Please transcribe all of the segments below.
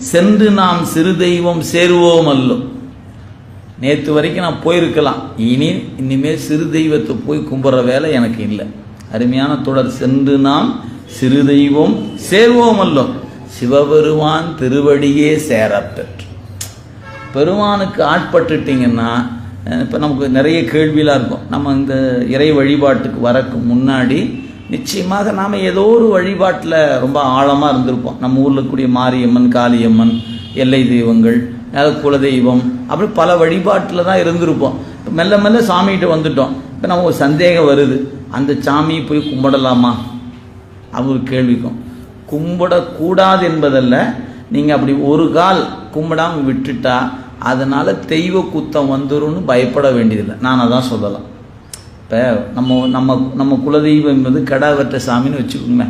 சென்று நாம் சிறு தெய்வம் சேருவோம் அல்லோ. நேற்று வரைக்கும் நான் போயிருக்கலாம், இனிமேல் சிறு தெய்வத்தை போய் கும்பிட்ற வேலை எனக்கு இல்லை. அருமையான தொடர். சென்று நாம் சிறு தெய்வம் சேர்வோம் அல்லோ, சிவபெருமான் திருவடியே சேரப்பெற்று. பெருமானுக்கு ஆட்பட்டுட்டிங்கன்னா இப்போ நமக்கு நிறைய கேள்வியெலாம் இருக்கும். நம்ம இந்த இறை வழிபாட்டுக்கு வரக்கு முன்னாடி நிச்சயமாக நாம் ஏதோ ஒரு வழிபாட்டில் ரொம்ப ஆழமாக இருந்திருப்போம். நம்ம ஊரில் கூடிய மாரியம்மன், காளியம்மன், எல்லை தெய்வங்கள், குலதெய்வம், அப்படி பல வழிபாட்டில் தான் இருந்திருப்போம். மெல்ல மெல்ல சாமிகிட்ட வந்துட்டோம். இப்போ நமக்கு ஒரு சந்தேகம் வருது, அந்த சாமியை போய் கும்பிடலாமா? அது ஒரு கேள்விக்கும். கும்பிடக்கூடாது என்பதல்ல, நீங்கள் அப்படி ஒரு கால் கும்பிடாமல் விட்டுட்டா அதனால் தெய்வ குத்தம் வந்துரும்னு பயப்பட வேண்டியதில்லை. நான் அதான் சொல்லலாம். இப்போ நம்ம குலதெய்வம் என்பது கடா வெற்ற சாமின்னு வச்சுக்கோங்க.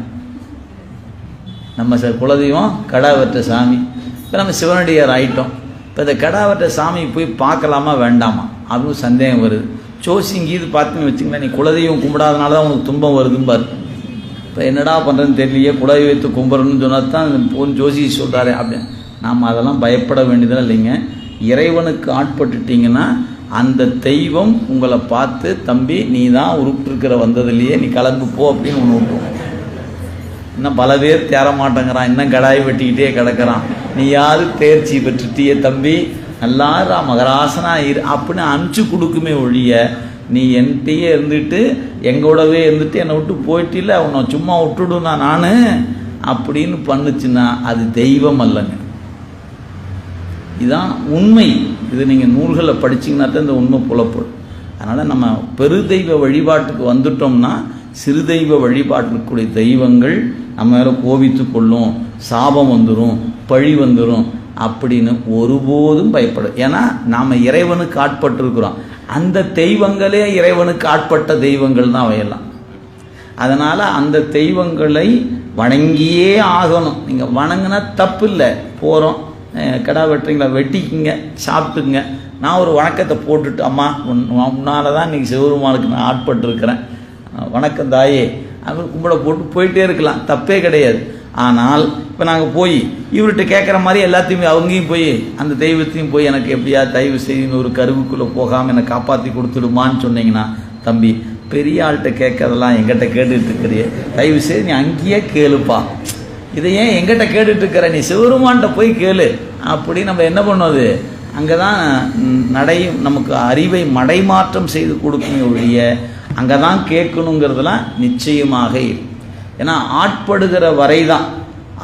நம்ம குலதெய்வம் கடா வெற்ற சாமி. இப்போ நம்ம சிவனடியார் ஆகிட்டோம். இப்போ இந்த கடா வெற்ற சாமி போய் பார்க்கலாமா வேண்டாமா அதுவும் சந்தேகம் வருது. ஜோசிங்கீது பார்த்துன்னு வச்சுங்களேன், நீ குலதெய்வம் கும்பிடாதனால தான் உனக்கு துன்பம் வருதுன்னு பாரு. இப்போ என்னடா பண்ணுறதுன்னு தெரியலையே, குலதெய்வத்தை கும்பிட்றன்னு சொன்னால் தான் போன் ஜோசி சொல்கிறாரு அப்படின்னு. நாம் அதெல்லாம் பயப்பட வேண்டியதெல்லாம் இல்லைங்க. இறைவனுக்கு ஆட்பட்டுட்டிங்கன்னா அந்த தெய்வம் உங்களை பார்த்து, தம்பி நீ தான் உருப்பிட்டுருக்கிற வந்ததுலையே, நீ கிளம்பு போ அப்படின்னு ஒன்று விட்டுரும். இன்னும் பல பேர் தேர மாட்டேங்கிறான், இன்னும் கடாய் வெட்டிக்கிட்டே கிடக்கிறான். நீ யாரு தேர்ச்சி பெற்றுட்டியே தம்பி, நல்லாரா மகராசனா இரு அப்படின்னு அனுப்பிச்சு கொடுக்குமே ஒழிய, நீ என்கிட்டயே இருந்துட்டு எங்களோடவே இருந்துட்டு என்னை விட்டு போயிட்டில்ல, உன்னை சும்மா விட்டுடுனா நான் அப்படின்னு பண்ணுச்சுன்னா அது தெய்வம் அல்லங்க. இதுதான் உண்மை. இது நீங்கள் நூல்களை படிச்சிங்கன்னா தான் இந்த உண்மை புலப்படும். அதனால் நம்ம பெருதெய்வ வழிபாட்டுக்கு வந்துட்டோம்னா சிறு தெய்வ வழிபாட்டுக்குரிய தெய்வங்கள் நம்ம மேலே கோபித்து கொள்ளும், சாபம் வந்துடும், பழி வந்துடும் அப்படின்னு ஒருபோதும் பயப்படும். ஏன்னா நாம் இறைவனுக்கு ஆட்பட்டிருக்கிறோம். அந்த தெய்வங்களே இறைவனுக்கு ஆட்பட்ட தெய்வங்கள் தான் அவையெல்லாம். அதனால் அந்த தெய்வங்களை வணங்கியே ஆகணும். நீங்கள் வணங்கினா தப்பு இல்லை. போகிறோம், கடா வெட்டுறீங்களா, வெட்டிக்குங்க, சாப்பிட்டுங்க. நான் ஒரு வணக்கத்தை போட்டுட்டு, அம்மா உன்னால தான் இன்றைக்கி சிவபெருமானுக்கு நான் ஆட்பட்டுருக்கிறேன், வணக்கம் தாயே அப்படின்னு கும்பிட போட்டு போயிட்டே இருக்கலாம், தப்பே கிடையாது. ஆனால் இப்போ நாங்கள் போய் இவர்கிட்ட கேட்குற மாதிரி எல்லாத்தையுமே அவங்கேயும் போய் அந்த தெய்வத்தையும் போய் எனக்கு எப்படியா தயவு செய்து ஒரு கருவுக்குள்ளே போகாமல் என்னை காப்பாற்றி கொடுத்துடுமான்னு சொன்னீங்கன்னா, தம்பி பெரிய ஆள்கிட்ட கேட்கறதெல்லாம் எங்கிட்ட கேட்டுட்டு இருக்கிறியே, தயவு செய்து நீ அங்கேயே கேளுப்பா, இதை ஏன் எங்கிட்ட கேட்டுட்டு இருக்கிற, நீ சிவருமான்கிட்ட போய் கேளு அப்படி நம்ம என்ன பண்ணுவது. அங்கே தான் நமக்கு அறிவை மடைமாற்றம் செய்து கொடுக்குமே ஒழிய அங்கே தான் கேட்கணுங்கிறதுலாம் நிச்சயமாக. ஏன்னா ஆட்படுகிற வரை தான்.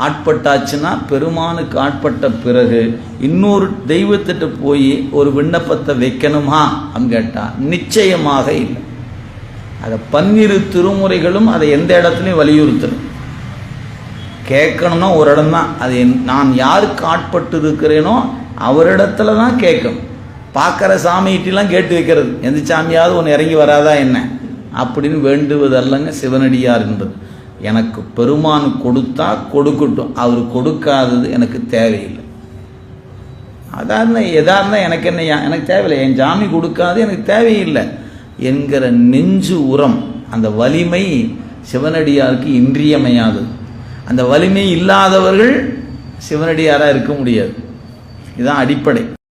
ஆட்பட்டாச்சுன்னா பெருமானுக்கு ஆட்பட்ட பிறகு இன்னொரு தெய்வத்திட்ட போய் ஒரு விண்ணப்பத்தை வைக்கணுமா அப்படின்னு கேட்டால் நிச்சயமாக இல்லை. அதை 12 திருமுறைகளும் அதை எந்த இடத்துலையும் வலியுறுத்தணும். கேட்கணும்னா ஒரு இடம் தான், அது நான் யாருக்கு ஆட்பட்டு இருக்கிறேனோ அவரிடத்துல தான் கேட்கணும். பார்க்குற சாமிகிட்டலாம் கேட்டு வைக்கிறது, எந்த சாமியாவது ஒன்று இறங்கி வராதா என்ன அப்படின்னு வேண்டுவது அல்லங்க சிவனடியார் என்பது. எனக்கு பெருமான் கொடுத்தா கொடுக்கட்டும், அவர் கொடுக்காதது எனக்கு தேவையில்லை. அதான் எதா இருந்தால் எனக்கு என்னையா, எனக்கு தேவையில்லை, என் சாமி கொடுக்காது எனக்கு தேவையில்லை என்கிற நெஞ்சு உரம், அந்த வலிமை சிவனடியாருக்கு இன்றியமையாதது. அந்த வலிமை இல்லாதவர்கள் சிவனடியாராக இருக்க முடியாது. இதுதான் அடிப்படை.